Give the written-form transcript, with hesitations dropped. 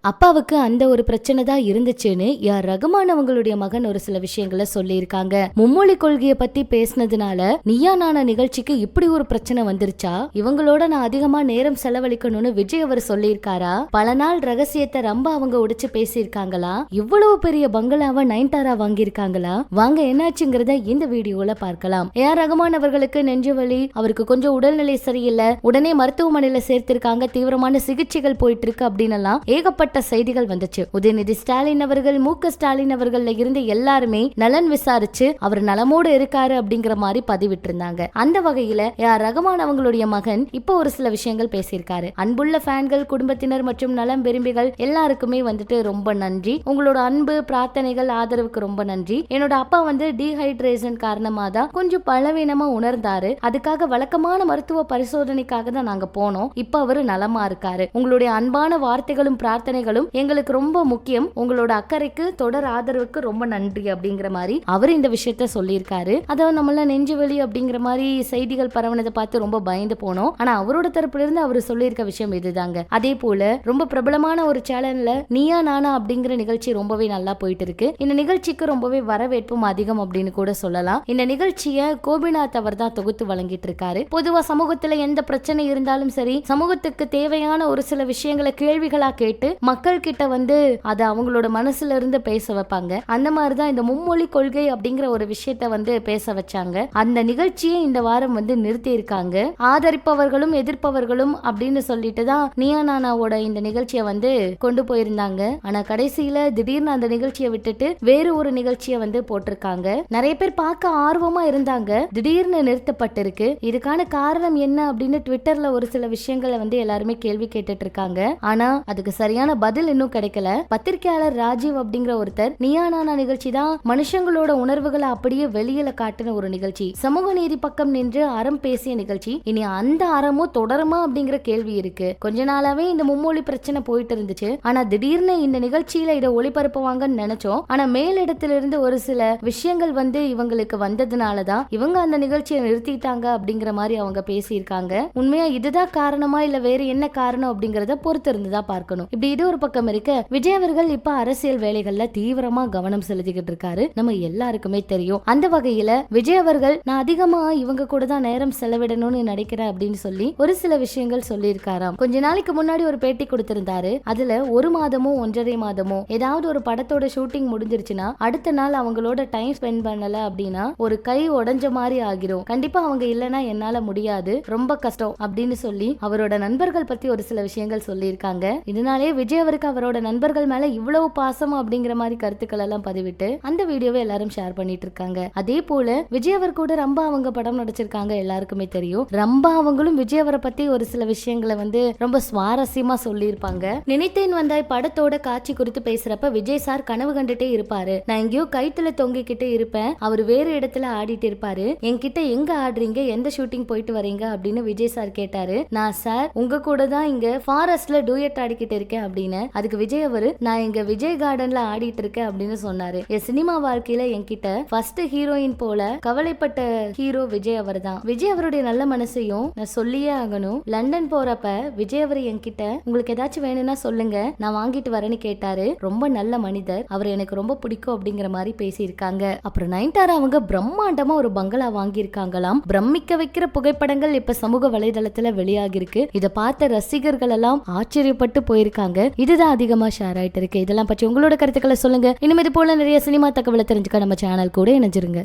அப்பாவுக்கு அந்த ஒரு பிரச்சனை தான் இருந்துச்சுன்னு யார் ரகுமான் அவங்களுடைய மகன் ஒரு சில விஷயங்களை சொல்லியிருக்காங்க. மும்மொழி கொள்கையை பத்தி பேசினதுனால நீயா நானா நிகழ்ச்சிக்கு இப்படி ஒரு பிரச்சனை வந்துருச்சா, இவங்களோட நான் அதிகமா நேரம் செலவழிக்கணும்னு விஜய் அவர் சொல்லியிருக்காரா, பல நாள் ரகசியத்தை ரொம்ப அவங்க உடைச்சு பேசியிருக்காங்களா, இவ்வளவு பெரிய பங்களாவை நயன்தாரா வாங்கியிருக்காங்களா, வாங்க என்னாச்சுங்கிறத இந்த வீடியோல பார்க்கலாம். ஏஆர் ரகுமான் அவர்களுக்கு நெஞ்சுவலி, அவருக்கு கொஞ்சம் உடல்நிலை சரியில்லை, உடனே மருத்துவமனையில சேர்த்திருக்காங்க, தீவிரமான சிகிச்சைகள் போயிட்டு இருக்கு அப்படின்னு எல்லாம் ஏகப்பட்ட செய்திகள் வந்துச்சு. உதயநிதி ஸ்டாலின் அவர்கள், மு.க. ஸ்டாலின் அவர்கள்ல இருந்து எல்லாருமே நலன் விசாரிச்சு அவர் நலமோடு இருக்காரு அப்படிங்கிற மாதிரி பதிவிட்டு இருந்தாங்க. அந்த வகையில ஏஆர் ரகுமான் அவங்களுடைய மகன் இப்ப ஒரு சில விஷயங்கள் பேசியிருக்காரு. அன்புள்ள ஃபேன்கள், குடும்பத்தினர் மற்றும் நலம் விரும்பிகள் எல்லாருக்குமே வந்துட்டு ரொம்ப நன்றி, உங்களோட அன்பு, பிரார்த்தனைகள், ஆதரவுக்கு ரொம்ப நன்றி. என்னோட அப்பா வந்து டீஹைட்ரேஷன் காரணமா தான் கொஞ்சம் பலவீனமா உணர்ந்தாரு, அதுக்காக வழக்கமான மருத்துவ பரிசோதனைக்காக தான் நாங்க போனோம், இப்ப அவரு நலமா இருக்காரு. உங்களுடைய அன்பான வார்த்தைகளும் பிரார்த்தனைகளும் எங்களுக்கு ரொம்ப முக்கியம், உங்களோட அக்கறைக்கு தொடர் ஆதரவுக்கு ரொம்ப நன்றி அப்படிங்கிற மாதிரி அவர் இந்த விஷயத்த சொல்லியிருக்காரு. அதாவது நம்மள நெஞ்சுவலி அப்படிங்கிற மாதிரி செய்திகள் பரவனதை பார்த்து ரொம்ப பயந்து போனோம். ஆனா அவரோட தரப்புல இருந்து அவர் சொல்லியிருக்க விஷயம் இதுதாங்க. அதே போல ரொம்ப பிரபலமான ஒரு சேனல்ல நீயா நானா அப்படிங்கிற நிகழ்ச்சி ரொம்பவே நல்லா போயிட்டு இருக்கு. இந்த நிகழ்ச்சிக்கு ரொம்பவே வரவேற்பும் அதிகம் அப்படின்னு கூட சொல்லலாம். இந்த நிகழ்ச்சியை கோபிநாத் அவர் தான் தொகுத்து வழங்கிட்டு இருக்காரு. பொதுவா சமூகத்துல எந்த பிரச்சனை இருந்தாலும் சரி, சமூகத்துக்கு தேவையான ஒரு சில விஷயங்களை கேள்விகளா கேட்டு மக்கள் கிட்ட வந்து அதை அவங்களோட மனசுல இருந்து பேச வைப்பாங்க. அந்த மாதிரிதான் இந்த மும்மொழி கொள்கை அப்படிங்கிற ஒரு விஷயத்த வந்து பேச வச்சாங்க. அந்த நிகழ்ச்சியை இந்த வாரம் வந்து நிறுத்தி இருக்காங்க. ஆதரிப்பவர்களும் எதிர்ப்பவர்களும் அப்படின்னு சொல்லிட்டு தான் நீயா நானாவோட இந்த நிகழ்ச்சியை வந்து கொண்டு போயிருந்தாங்க. ஆனா கடைசியில திடீர்னு அந்த நிகழ்ச்சியை விட்டுட்டு வேறு ஒரு நிகழ்ச்சியை வந்து போட்டிருக்காங்க. நிறைய பேர் பார்க்க ஆர்வமா இருந்தாங்க, திடீர்னு நிறுத்தப்பட்டிருக்கு. இதுக்கான காரணம் என்ன அப்படின்னு ட்விட்டர்ல ஒரு சில விஷயங்களை வந்து எல்லாருமே கேள்வி கேட்டுட்டு இருக்காங்க. ஆனா அதுக்கு சரியான பதில் இன்னும் கிடைக்கல. பத்திரிகையாளர் ராஜீவ் அப்படிங்கிற ஒருத்தர், நீயா நானா நிகழ்ச்சி தான் மனுஷங்களோட உணர்வுகளை அப்படியே வெளியில காட்டின ஒரு நிகழ்ச்சி, சமூக நீதி பக்கம் நின்று அறம் பேசிய நிகழ்ச்சி, இனி அந்த அறமும் தொடருமா அப்படிங்கிற கேள்வி இருக்கு. கொஞ்ச நாளாவே இந்த மும்மொழி பிரச்சனை போயிட்டு இருந்துச்சு. ஆனா திடீர்னு இந்த நிகழ்ச்சியில இதை ஒளிபரப்புவாங்கன்னு நினைச்சோம். ஆனா மேலிடத்திலிருந்து ஒரு சில விஷயங்கள் வந்து இவங்களுக்கு வந்ததுனாலதான் இவங்க அந்த நிகழ்ச்சியை நிறுத்திட்டாங்க அப்படிங்கிற மாதிரி அவங்க பேசியிருக்காங்க. உண்மையா இதுதான் காரணமா இல்ல வேற என்ன காரணம் அப்படிங்கறத பொறுத்து இருந்துதான் பார்க்கணும். இப்படி இது ஒரு பக்கம் இருக்க, விஜய் அவர்கள் இப்ப அரசியல் வேலைகள்ல தீவிரமா கவனம் செலுத்திக்கிட்டு இருக்காரு, நம்ம எல்லாருக்குமே தெரியும். அந்த வகையில விஜய் அவர்கள் நான் அதிகமா இவங்க கூட தான் நேரம் செலவிடணும்னு நினைக்கிறேன் அப்படின்னு சொல்லி ஒரு சில விஷயங்கள் சொல்லி இருக்காராம். கொஞ்ச நாளைக்கு முன்னாடி ஒரு பேட்டி கொடுத்திருந்தாரு. அதுல ஒரு மாதமோ 1.5 மாதமோ ஏதாவது ஒரு படத்தோட ஷூட்டிங் முடிஞ்சிருச்சுன்னா அடுத்த நாள் அவங்களோட டைம் ஸ்பெண்ட் பண்ணல அப்படின்னா ஒரு கை உடைஞ்ச மாதிரி ஆகிரும், கண்டிப்பா அவங்க இல்லைன்னா என்னால முடியாது, ரொம்ப கஷ்டம் அப்படின்னு சொல்லி அவரோட நண்பர்கள் பத்தி ஒரு சில விஷயங்கள் சொல்லி இருக்காங்க. இதனாலே விஜய் அவருக்கு அவரோட நண்பர்கள் மேல இவ்வளவு பாசம் அப்படிங்கிற மாதிரி கருத்துக்கள் எல்லாம் பதிவிட்டு அந்த வீடியோவை எல்லாரும் ஷேர் பண்ணிட்டு இருக்காங்க. அதே போல விஜய் அவர் கூட ரம்பா அவங்க படம் நடிச்சிருக்காங்க, எல்லாருக்குமே தெரியும். ரம்பா அவங்களும் விஜய் அவரை பத்தி ஒரு சில விஷயங்களை வந்து ரொம்ப சுவாரஸ்யமா சொல்லி இருப்பாங்க. நினைத்தேன் வந்தாய் படத்தோட காட்சி குறித்து பேசுறப்ப விஜய் சார் கனவு கண்டுட்டே இருப்பாரு, நான் எங்கேயோ கைத்துல தொங்கிக்கிட்டு இருப்பேன், அவர் வேறு இடத்துல ஆடிட்டு இருப்பாரு, என்கிட்ட எங்க ஆடுறீங்க, எந்த ஷூட்டிங் போயிட்டு வரீங்க அப்படின்னு விஜய் சார் கேட்டாரு. நான் சார் உங்க கூட தான் இங்க ஃபாரஸ்ட்ல டூயட் ஆடிக்கிட்டு இருக்கேன் அப்படின்னு. அதுக்கு விஜய் அவரு நான் இங்க விஜய் கார்டன்ல ஆடிட்டு இருக்கேன் அப்படின்னு சொன்னாரு. என் சினிமா வாழ்க்கையில என்கிட்ட ஃபர்ஸ்ட் ஹீரோயின் போல கவலைப்பட்ட ஹீரோ விஜய் அவர் தான். விஜய் அவருடைய நல்ல மனசையும் நான் சொல்லியே ஆகணும். லண்டன் போறப்ப விஜய் அவர் என்கிட்ட உங்களுக்கு ஏதாச்சும் வேணும்னா சொல்லுங்க, நான் வாங்கிட்டு வரேன்னு கேட்டாரு. ரொம்ப நல்ல மனிதர், அவர் எனக்கு ரொம்ப பிடிக்கும் அப்படிங்கிற மாதிரி பேசியிருக்காங்க. அப்புறம் நயன்தாரா அவங்க பிரம்மாண்டமா ஒரு பங்களா வாங்கியிருக்காங்களாம். பிரமிக்க வைக்கிற புகைப்படங்கள் இப்ப சமூக வலைதளத்துல வெளியாகி இருக்கு. இதை பார்த்த ரசிகர்கள் எல்லாம் ஆச்சரியப்பட்டு போயிருக்காங்க. இதுதான் அதிகமா ஷேர் ஆயிட்டு இருக்கு. இதெல்லாம் பற்றி உங்களோட கருத்துக்களை சொல்லுங்க. இன்னும் இது போல நிறைய சினிமா தகவலை தெரிஞ்சுக்க நம்ம சேனல் கூட இணைஞ்சிருங்க.